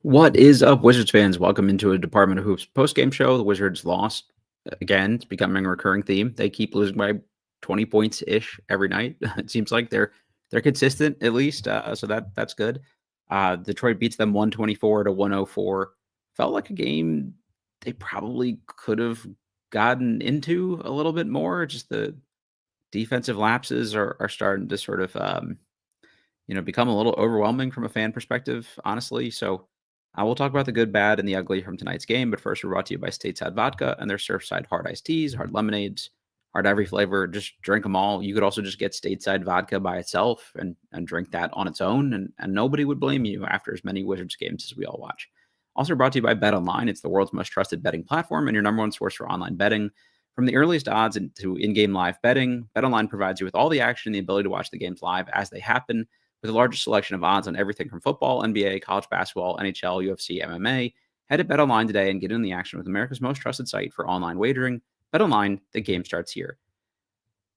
What is up, Wizards fans? Welcome into a Department of Hoops post-game show. The Wizards lost again. It's becoming a recurring theme. They keep losing by 20 points ish every night. It seems like they're consistent at least, so that's good. Detroit beats them 124 to 104. Felt like a game they probably could have gotten into a little bit more. Just the defensive lapses are starting to sort of become a little overwhelming from a fan perspective, honestly. So we'll talk about the good, bad, and the ugly from tonight's game. But first, we're brought to you by Stateside Vodka and their Surfside hard iced teas, hard lemonades, hard every flavor. Just drink them all. You could also just get Stateside Vodka by itself and drink that on its own, and nobody would blame you after as many Wizards games as we all watch. Also brought to you by BetOnline. It's the world's most trusted betting platform and your number one source for online betting. From the earliest odds to in-game live betting, BetOnline provides you with all the action and the ability to watch the games live as they happen with the largest selection of odds on everything from football, NBA, college basketball, NHL, UFC, MMA. Head to BetOnline today and get in the action with America's most trusted site for online wagering. BetOnline, the game starts here.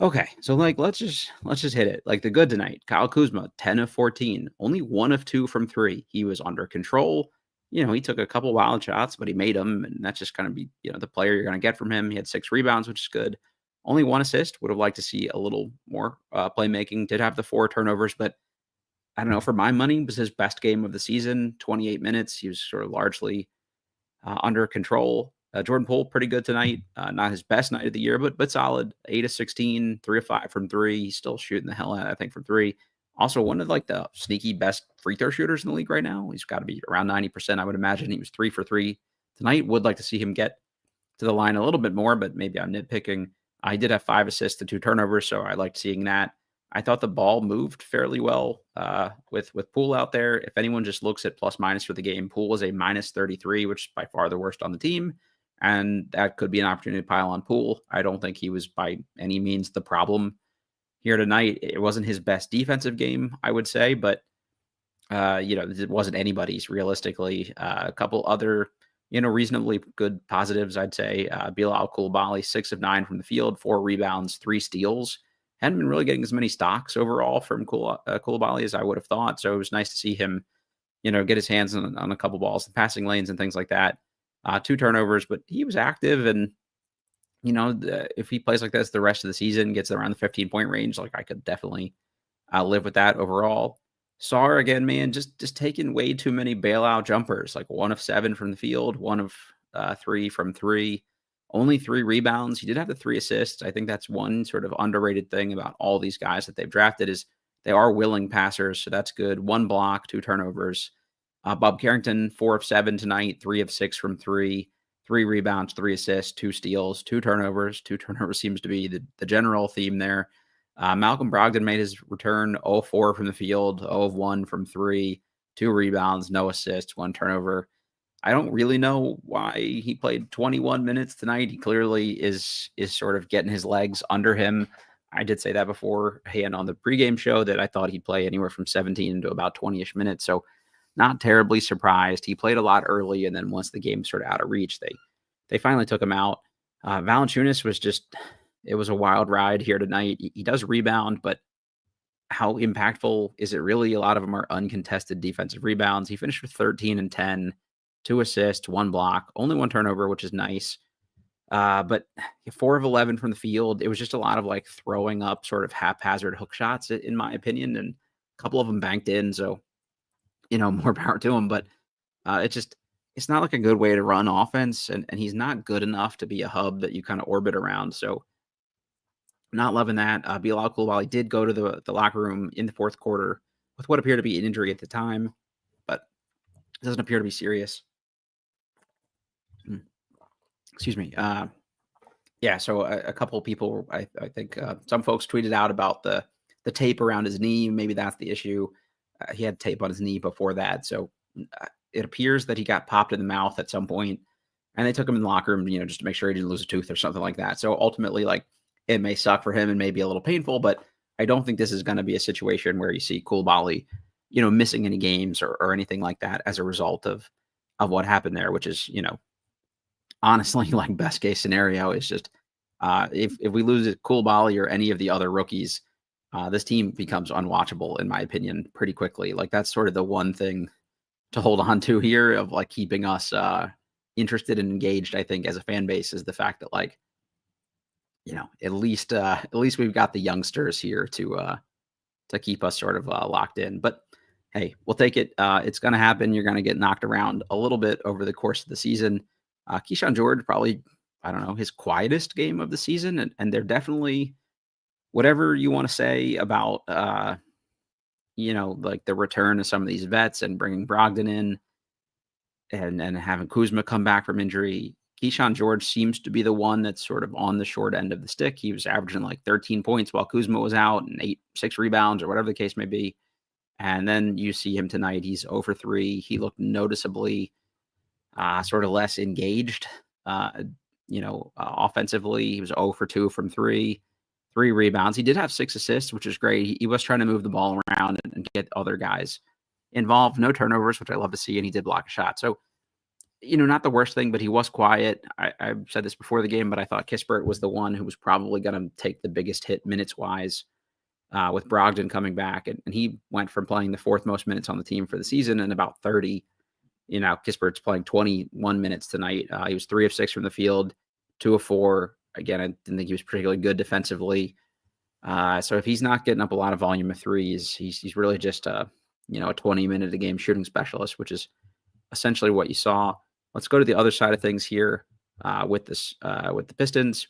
Okay, so let's just hit it. Like the good tonight, Kyle Kuzma, 10 of 14, only 1 of 2 from 3. He was under control. He took a couple wild shots, but he made them, and that's just gonna be, the player you're gonna get from him. He had 6 rebounds, which is good. Only 1 assist. Would have liked to see a little more playmaking. Did have the 4 turnovers, but I don't know, for my money, was his best game of the season, 28 minutes. He was sort of largely under control. Jordan Poole, pretty good tonight. Not his best night of the year, but solid. 8 of 16, 3 of 5 from 3. He's still shooting the hell out, I think, from 3. Also, one of like the sneaky best free throw shooters in the league right now. He's got to be around 90%. I would imagine he was 3 for 3 tonight. Would like to see him get to the line a little bit more, but maybe I'm nitpicking. I did have 5 assists and 2 turnovers, so I liked seeing that. I thought the ball moved fairly well with Poole out there. If anyone just looks at plus minus for the game, Poole was a minus 33, which is by far the worst on the team. And that could be an opportunity to pile on Poole. I don't think he was by any means the problem here tonight. It wasn't his best defensive game, I would say, but it wasn't anybody's realistically. A couple other, reasonably good positives, I'd say. Bilal Coulibaly, 6 of 9 from the field, 4 rebounds, 3 steals. Hadn't been really getting as many stocks overall from Coulibaly as I would have thought. So it was nice to see him, get his hands on a couple balls, the passing lanes and things like that. 2 turnovers, but he was active. And, if he plays like this the rest of the season, gets around the 15-point range, like I could definitely live with that overall. Sar again, man, just taking way too many bailout jumpers, like 1 of 7 from the field, 1 of 3 from 3, only 3 rebounds. He did have the 3 assists. I think that's one sort of underrated thing about all these guys that they've drafted is they are willing passers, so that's good. 1 block, 2 turnovers. Bob Carrington, 4 of 7 tonight, 3 of 6 from 3, 3 rebounds, 3 assists, 2 steals, 2 turnovers. 2 turnovers seems to be the general theme there. Malcolm Brogdon made his return 0 4 from the field, 0 of 1 from 3, 2 rebounds, no assists, 1 turnover. I don't really know why he played 21 minutes tonight. He clearly is sort of getting his legs under him. I did say that beforehand on the pregame show that I thought he'd play anywhere from 17 to about 20-ish minutes. So not terribly surprised. He played a lot early, and then once the game sort of out of reach, they finally took him out. Valanciunas was just it was a wild ride here tonight. He does rebound, but how impactful is it really? A lot of them are uncontested defensive rebounds. He finished with 13 and 10, 2 assists, 1 block, only 1 turnover, which is nice. But 4 of 11 from the field. It was just a lot of like throwing up sort of haphazard hook shots, in my opinion, and a couple of them banked in. So, more power to him. But it's not like a good way to run offense, and he's not good enough to be a hub that you kind of orbit around. So not loving that. Bilal Coulibaly did go to the locker room in the fourth quarter with what appeared to be an injury at the time, but it doesn't appear to be serious. Excuse me. Yeah, so a couple of people, I think some folks tweeted out about the tape around his knee. Maybe that's the issue. He had tape on his knee before that, so it appears that he got popped in the mouth at some point, and they took him in the locker room, just to make sure he didn't lose a tooth or something like that. So ultimately, like, it may suck for him and may be a little painful, but I don't think this is going to be a situation where you see Coulibaly, missing any games or anything like that as a result of what happened there, which is, honestly, like best case scenario is just if we lose Coulibaly or any of the other rookies, this team becomes unwatchable, in my opinion, pretty quickly. Like that's sort of the one thing hold on to here of like keeping us interested and engaged, I think, as a fan base, is the fact that, like, at least we've got the youngsters here to keep us sort of locked in. But hey, we'll take it. It's going to happen. You're going to get knocked around a little bit over the course of the season. Keyshawn George, probably, I don't know, his quietest game of the season. And they're definitely, whatever you want to say about, like the return of some of these vets and bringing Brogdon in and having Kuzma come back from injury. Keyshawn George seems to be the one that's sort of on the short end of the stick. He was averaging like 13 points while Kuzma was out and 6 rebounds or whatever the case may be. And then you see him tonight. He's 0 for 3. He looked noticeably sort of less engaged, offensively. He was 0 for 2 from 3 rebounds. He did have 6 assists, which is great. He was trying to move the ball around and get other guys involved. No turnovers, which I love to see, and he did block a shot. So, not the worst thing, but he was quiet. I said this before the game, but I thought Kispert was the one who was probably going to take the biggest hit minutes-wise with Brogdon coming back. And he went from playing the 4th most minutes on the team for the season and about 30. Kispert's playing 21 minutes tonight. He was 3 of 6 from the field, 2 of 4. Again, I didn't think he was particularly good defensively. So if he's not getting up a lot of volume of threes, he's really just a 20-minute-a-game shooting specialist, which is essentially what you saw. Let's go to the other side of things here with the Pistons.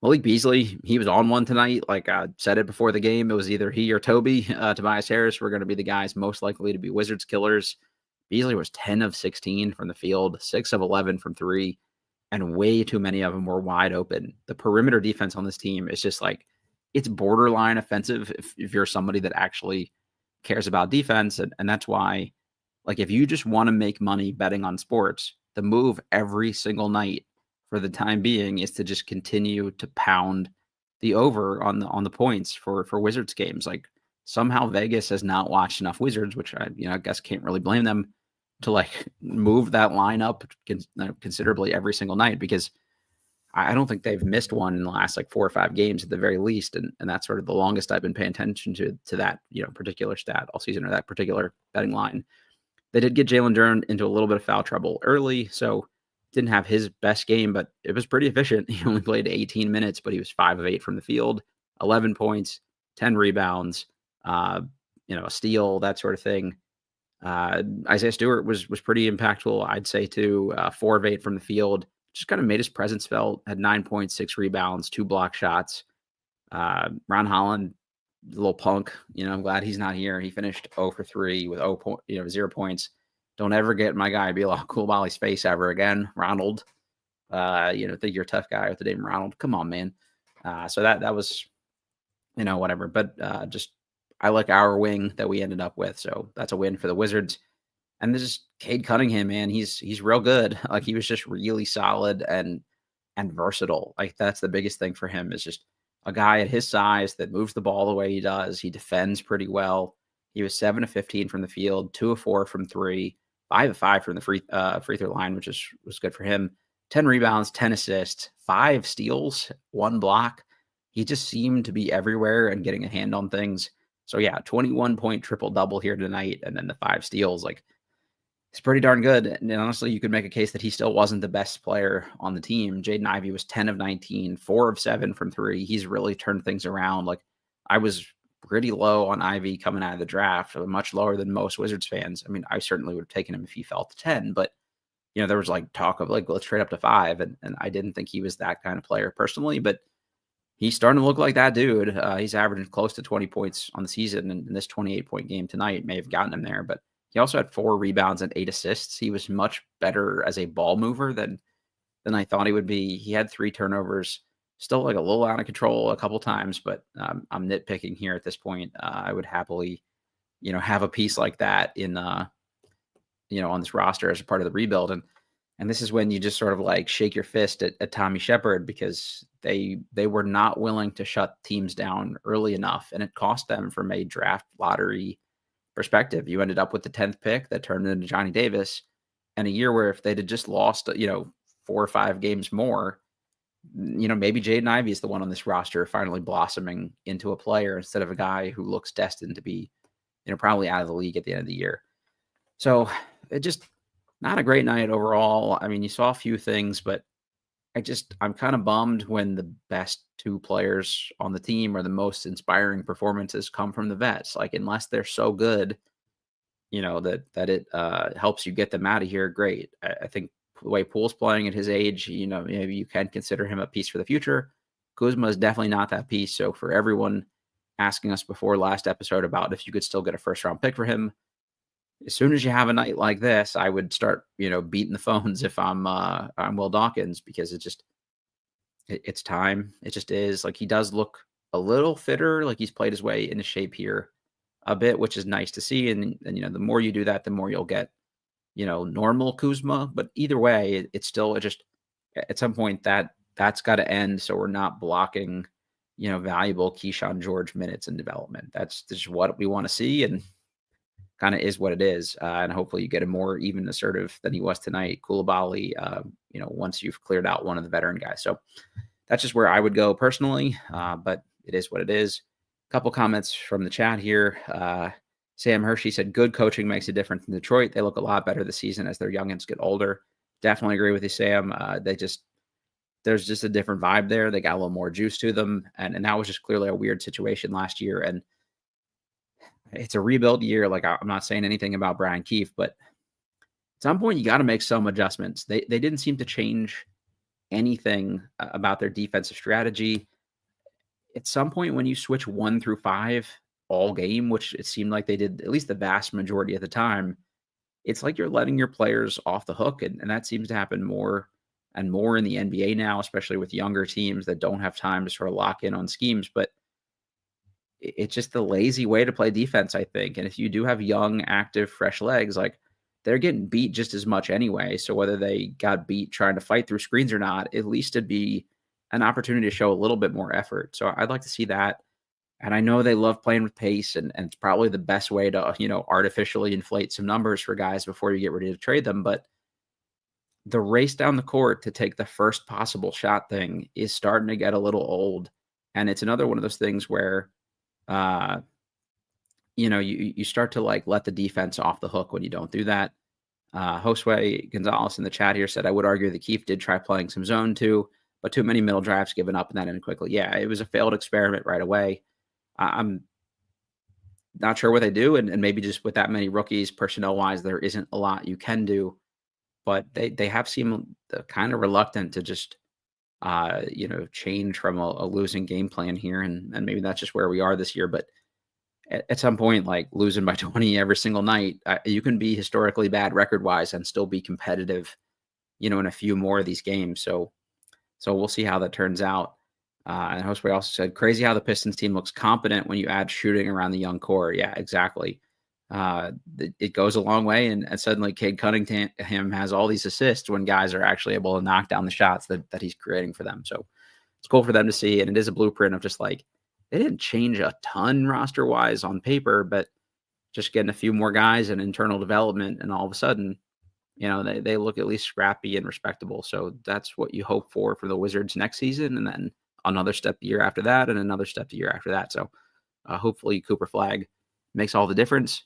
Malik Beasley, he was on one tonight. Like I said it before the game, it was either he or Toby. Tobias Harris were going to be the guys most likely to be Wizards killers. Beasley was 10 of 16 from the field, 6 of 11 from 3, and way too many of them were wide open. The perimeter defense on this team is just like, it's borderline offensive if you're somebody that actually cares about defense. And that's why, like, if you just want to make money betting on sports, the move every single night for the time being is to just continue to pound the over on the points for Wizards games. Like, somehow Vegas has not watched enough Wizards, which I guess can't really blame them, to like move that line up considerably every single night, because I don't think they've missed one in the last like 4 or 5 games at the very least. And that's sort of the longest I've been paying attention to that, particular stat all season, or that particular betting line. They did get Jalen Duren into a little bit of foul trouble early, so didn't have his best game, but it was pretty efficient. He only played 18 minutes, but he was 5 of 8 from the field, 11 points, 10 rebounds, a steal, that sort of thing. Isaiah Stewart was pretty impactful, I'd say, too. 4 of 8 from the field, just kind of made his presence felt. Had 9 points, 6 rebounds, 2 block shots. Ron Holland, the little punk, I'm glad he's not here. He finished 0 for 3 with 0 points. Don't ever get my guy Bilal Coulibaly's face ever again, Ronald. Think you're a tough guy with the name Ronald. Come on, man. So that was, whatever. But just, I like our wing that we ended up with. So that's a win for the Wizards. And this is Cade Cunningham, man. He's real good. Like, he was just really solid and versatile. Like, that's the biggest thing for him, is just a guy at his size that moves the ball the way he does. He defends pretty well. He was 7 of 15 from the field, 2 of 4 from 3, 5 of 5 from the free throw line, which was good for him. 10 rebounds, 10 assists, 5 steals, 1 block. He just seemed to be everywhere and getting a hand on things. So yeah, 21-point triple-double here tonight, and then the 5 steals. Like, it's pretty darn good. And honestly, you could make a case that he still wasn't the best player on the team. Jaden Ivey was 10 of 19, 4 of 7 from 3. He's really turned things around. Like, I was pretty low on Ivey coming out of the draft, much lower than most Wizards fans. I mean, I certainly would have taken him if he fell to 10, but there was like talk of like, let's trade up to 5. And I didn't think he was that kind of player personally, but he's starting to look like that dude. He's averaging close to 20 points on the season, and this 28-point game tonight may have gotten him there, but he also had 4 rebounds and 8 assists. He was much better as a ball mover than I thought he would be. He had 3 turnovers, still like a little out of control a couple times, but I'm nitpicking here at this point. I would happily, have a piece like that in, on this roster as a part of the rebuild. And this is when you just sort of like shake your fist at Tommy Shepard, because they were not willing to shut teams down early enough, and it cost them from a draft lottery perspective. You ended up with the 10th pick that turned into Johnny Davis, and a year where if they'd have just lost, 4 or 5 games more, maybe Jaden Ivey is the one on this roster finally blossoming into a player instead of a guy who looks destined to be, probably out of the league at the end of the year. So it just not a great night overall. I mean, you saw a few things, but I'm kind of bummed when the best two players on the team or the most inspiring performances come from the vets. Like, unless they're so good, that it helps you get them out of here. Great. I think the way Poole's playing at his age, maybe you can consider him a piece for the future. Kuzma is definitely not that piece. So for everyone asking us before last episode about if you could still get a first round pick for him, as soon as you have a night like this, I would start, beating the phones if I'm Will Dawkins, because it's time. It just is. Like, he does look a little fitter, like he's played his way into shape here a bit, which is nice to see. And the more you do that, the more you'll get, normal Kuzma. But either way, it's still just at some point that's got to end. So we're not blocking, valuable Keyshawn George minutes in development. That's just what we want to see, and kind of is what it is. And hopefully you get a more even assertive than he was tonight, Coulibaly, once you've cleared out one of the veteran guys. So that's just where I would go personally, but it is what it is. A couple comments from the chat here. Sam Hershey said, good coaching makes a difference in Detroit. They look a lot better this season as their youngins get older. Definitely agree with you, Sam. There's just a different vibe there. They got a little more juice to them. And that was just clearly a weird situation last year. And it's a rebuild year. Like, I'm not saying anything about Brian Keefe, but at some point you got to make some adjustments. They didn't seem to change anything about their defensive strategy. At some point when you switch 1 through 5 all game, which it seemed like they did at least the vast majority of the time, it's like you're letting your players off the hook. And that seems to happen more and more in the NBA now, especially with younger teams that don't have time to sort of lock in on schemes. But it's just the lazy way to play defense, I think. And if you do have young, active, fresh legs, like, they're getting beat just as much anyway. So whether they got beat trying to fight through screens or not, at least it'd be an opportunity to show a little bit more effort. So I'd like to see that. And I know they love playing with pace, and it's probably the best way to, artificially inflate some numbers for guys before you get ready to trade them. But the race down the court to take the first possible shot thing is starting to get a little old. And it's another one of those things where, you start to, like, let the defense off the hook when you don't do that. Josue Gonzalez in the chat here said, I would argue that Keefe did try playing some zone too, but too many middle drives given up and that ended quickly. Yeah, it was a failed experiment right away. I'm not sure what they do, and maybe just with that many rookies, personnel-wise, there isn't a lot you can do. But they have seemed kind of reluctant to just, change from a losing game plan here, and maybe that's just where we are this year. But at some point, like, losing by 20 every single night, you can be historically bad record-wise and still be competitive, in a few more of these games. So we'll see how that turns out. And Josue also said, crazy how the Pistons team looks competent when you add shooting around the young core. Yeah, exactly. It goes a long way, and suddenly Cade Cunningham has all these assists when guys are actually able to knock down the shots that he's creating for them. So it's cool for them to see, and it is a blueprint of just, like, they didn't change a ton roster-wise on paper, but just getting a few more guys and internal development, and all of a sudden, they look at least scrappy and respectable. So that's what you hope for the Wizards next season, and then another step the year after that, and another step the year after that. So hopefully Cooper Flag makes all the difference.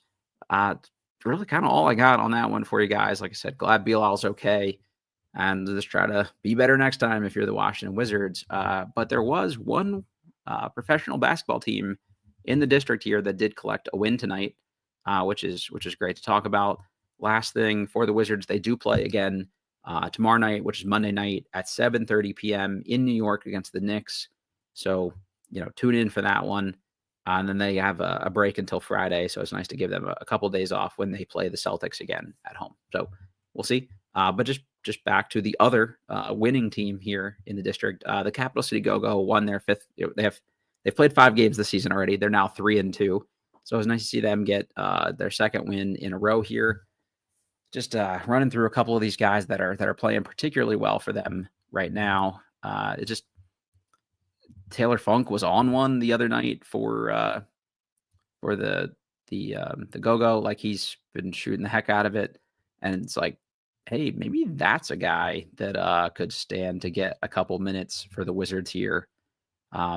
Really kind of all I got on that one for you guys. Like I said, glad Bilal's okay, and just try to be better next time if you're the Washington Wizards. But there was one professional basketball team in the district here that did collect a win tonight, which is great to talk about. Last thing for the Wizards, they do play again tomorrow night, which is Monday night at 7:30 p.m. in New York against the Knicks. So, tune in for that one. And then they have a break until Friday. So it's nice to give them a couple days off when they play the Celtics again at home. So we'll see. But just back to the other winning team here in the district, the Capital City Go-Go won their fifth. They've played 5 games this season already. They're now 3-2. So it was nice to see them get their second win in a row here. Just running through a couple of these guys that are playing particularly well for them right now. Taylor Funk was on one the other night for the Go-Go. Like, he's been shooting the heck out of it, and it's like, hey, maybe that's a guy that could stand to get a couple minutes for the Wizards here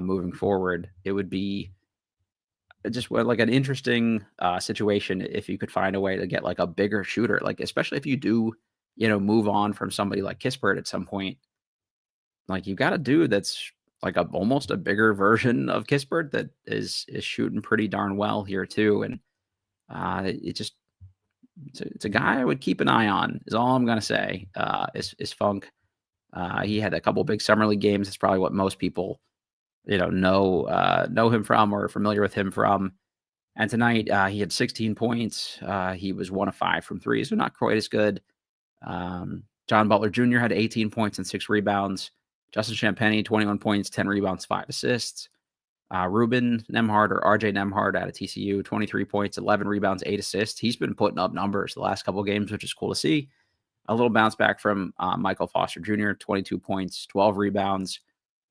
moving forward. It would be just like an interesting situation if you could find a way to get like a bigger shooter, like especially if you do, move on from somebody like Kispert at some point. Like you got a dude that's like almost a bigger version of Kispert that is shooting pretty darn well here too, and it just it's a guy I would keep an eye on. Is all I'm gonna say. Is Funk. He had a couple big summer league games. That's probably what most people know him from or are familiar with him from. And tonight, he had 16 points. He was 1 of 5 from 3, so not quite as good. John Butler Jr. had 18 points and 6 rebounds. Justin Champagnie, 21 points, 10 rebounds, 5 assists. Ruben Nembhard or RJ Nembhard out of TCU, 23 points, 11 rebounds, 8 assists. He's been putting up numbers the last couple of games, which is cool to see. A little bounce back from Michael Foster Jr., 22 points, 12 rebounds.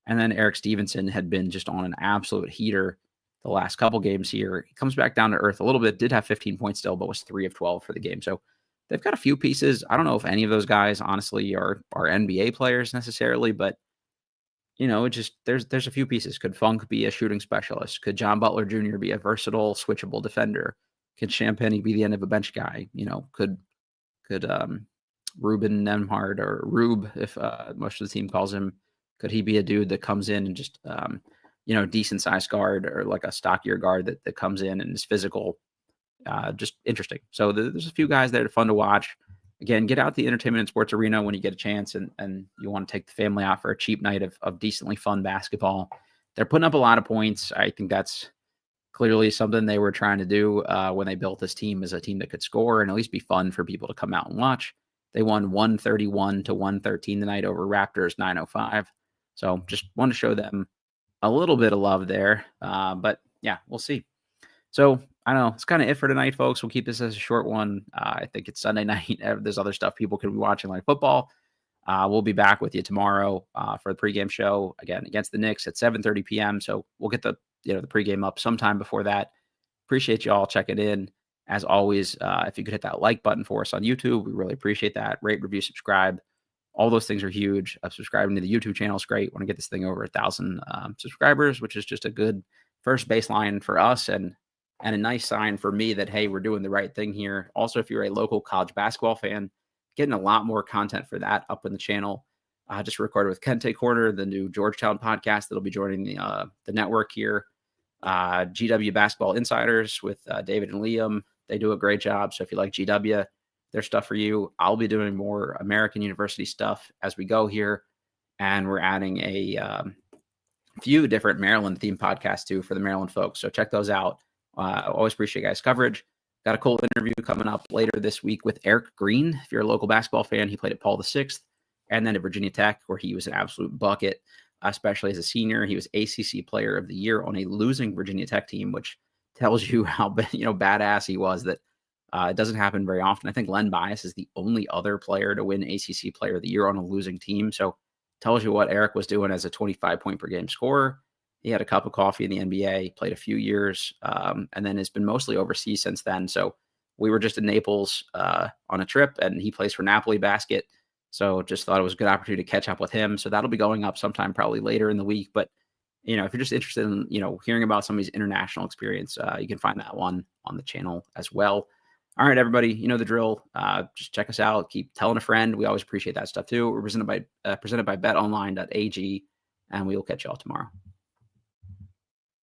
And then Eric Stevenson had been just on an absolute heater the last couple games here. He comes back down to earth a little bit, did have 15 points still, but was 3 of 12 for the game. So they've got a few pieces. I don't know if any of those guys, honestly, are NBA players necessarily, but just there's a few pieces. Could Funk be a shooting specialist? Could John Butler Jr. be a versatile, switchable defender? Could Champagnie be the end of a bench guy? Could Ruben Nembhard or Rube, if most of the team calls him, could he be a dude that comes in and just decent sized guard or like a stockier guard that comes in and is physical? Just interesting. So there's a few guys that are fun to watch. Again, get out the entertainment and sports arena when you get a chance and you want to take the family out for a cheap night of decently fun basketball. They're putting up a lot of points. I think that's clearly something they were trying to do when they built this team, as a team that could score and at least be fun for people to come out and watch. They won 131 to 113 tonight over Raptors 905. So just want to show them a little bit of love there. But yeah, we'll see. So I don't know. It's kind of it for tonight, folks. We'll keep this as a short one. I think it's Sunday night. There's other stuff people could be watching, like football. We'll be back with you tomorrow for the pregame show again against the Knicks at 7:30 p.m. So we'll get the pregame up sometime before that. Appreciate you all checking in. As always, if you could hit that like button for us on YouTube, we really appreciate that. Rate, review, subscribe. All those things are huge. Subscribing to the YouTube channel is great. Want to get this thing over 1,000 subscribers, which is just a good first baseline for us and a nice sign for me that, hey, we're doing the right thing here. Also, if you're a local college basketball fan, getting a lot more content for that up in the channel. Just recorded with Kente Corner, the new Georgetown podcast that'll be joining the network here. GW Basketball Insiders with David and Liam. They do a great job. So if you like GW, there's stuff for you. I'll be doing more American University stuff as we go here. And we're adding a few different Maryland themed podcasts too for the Maryland folks. So check those out. Always appreciate you guys' coverage. Got a cool interview coming up later this week with Eric Green. If you're a local basketball fan, he played at Paul VI and then at Virginia Tech, where he was an absolute bucket, especially as a senior. He was ACC Player of the Year on a losing Virginia Tech team, which tells you how badass he was. That it doesn't happen very often. I think Len Bias is the only other player to win ACC Player of the Year on a losing team. So tells you what Eric was doing as a 25-point per game scorer. He had a cup of coffee in the NBA, played a few years, and then has been mostly overseas since then. So we were just in Naples on a trip, and he plays for Napoli Basket. So just thought it was a good opportunity to catch up with him. So that'll be going up sometime probably later in the week. But, if you're just interested in, hearing about somebody's international experience, you can find that one on the channel as well. All right, everybody, you know the drill. Just check us out. Keep telling a friend. We always appreciate that stuff too. We're presented by betonline.ag, and we will catch you all tomorrow.